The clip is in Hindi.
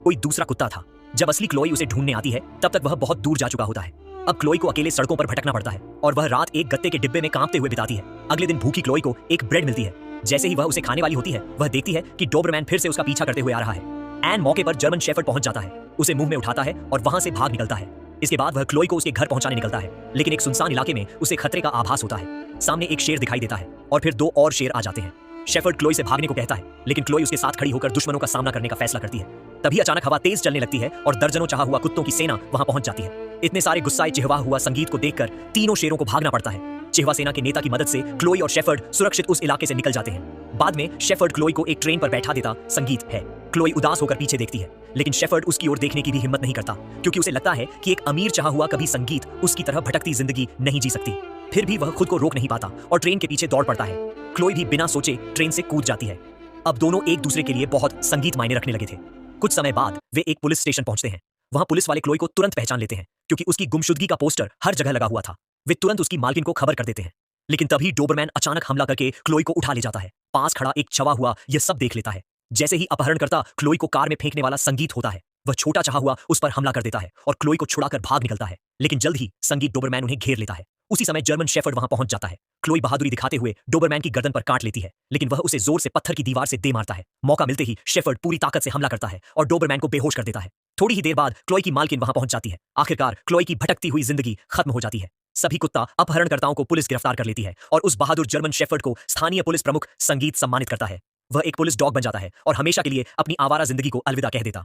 कोई दूसरा कुत्ता था। जब असली क्लोई उसे ढूंढने आती है तब तक वह बहुत दूर जा चुका होता है। अब क्लोई को अकेले सड़कों पर भटकना पड़ता है और वह रात एक गत्ते के डिब्बे में कांपते हुए बिताती है। अगले दिन भूखी क्लोई को एक ब्रेड मिलती है। जैसे ही वह उसे खाने वाली होती है वह देखती है कि डोबरमैन फिर से उसका पीछा करते हुए आ रहा है। एन मौके पर जर्मन शेफर्ड पहुंच जाता है, उसे मुंह में उठाता है और वहां से भाग निकलता है। इसके बाद वह क्लोई को उसके घर पहुंचाने निकलता है, लेकिन एक सुनसान इलाके में उसे खतरे का आभास होता है। सामने एक शेर दिखाई देता है और फिर दो और शेर आ जाते हैं। शेफर्ड क्लोई से भागने को कहता है, लेकिन क्लोई उसके साथ खड़ी होकर दुश्मनों का सामना करने का फैसला करती है। तभी अचानक हवा तेज चलने लगती है और दर्जनों चाहा हुआ कुत्तों की सेना वहां पहुंच जाती है। इतने सारे गुस्साए चिहवा हुआ संगीत को देखकर तीनों शेरों को भागना पड़ता है। चिहवा सेना के नेता की मदद से क्लोई और शेफर्ड सुरक्षित उस इलाके से निकल जाते हैं। बाद में शेफर्ड क्लोई को एक ट्रेन पर बैठा देता संगीत है। क्लोई उदास होकर पीछे देखती है, लेकिन शेफर्ड उसकी ओर देखने की भी हिम्मत नहीं करता, क्योंकि उसे लगता है कि एक अमीर चाहा हुआ कभी संगीत उसकी तरह भटकती जिंदगी नहीं जी सकती। फिर भी वह खुद को रोक नहीं पाता और ट्रेन के पीछे दौड़ पड़ता है। क्लोई भी बिना सोचे ट्रेन से कूद जाती है। अब दोनों एक दूसरे के लिए बहुत संगीत मायने रखने लगे थे। कुछ समय बाद वे एक पुलिस स्टेशन पहुंचते हैं। वहां पुलिस वाले क्लोई को तुरंत पहचान लेते हैं, क्योंकि उसकी गुमशुदगी का पोस्टर हर जगह लगा हुआ था। वे तुरंत उसकी मालकिन को खबर कर देते हैं, लेकिन तभी डोबरमैन अचानक हमला करके क्लोई को उठा ले जाता है। पास खड़ा एक छवा हुआ यह सब देख लेता है। जैसे ही अपहरणकर्ता क्लोई को कार में फेंकने वाला संगीत होता है, वह छोटा चाहा हुआ उस पर हमला कर देता है और क्लोई को छुड़ाकर भाग निकलता है। लेकिन जल्द ही संगीत डोबरमैन उन्हें घेर लेता है। उसी समय जर्मन शेफर्ड वहां पहुंच जाता है। क्लोई बहादुरी दिखाते हुए डोबरमैन की गर्दन पर काट लेती है, लेकिन वह उसे जोर से पत्थर की दीवार से दे मारता है। मौका मिलते ही शेफर्ड पूरी ताकत से हमला करता है और डोबरमैन को बेहोश कर देता है। थोड़ी ही देर बाद क्लोई की मालकिन वहां पहुंच जाती है। आखिरकार क्लोई की भटकती हुई जिंदगी खत्म हो जाती है। सभी कुत्ता अपहरणकर्ताओं को पुलिस गिरफ्तार कर लेती है और उस बहादुर जर्मन शेफर्ड को स्थानीय पुलिस प्रमुख संगीत सम्मानित करता है। वह एक पुलिस डॉग बन जाता है और हमेशा के लिए अपनी आवारा जिंदगी को अलविदा कह देता।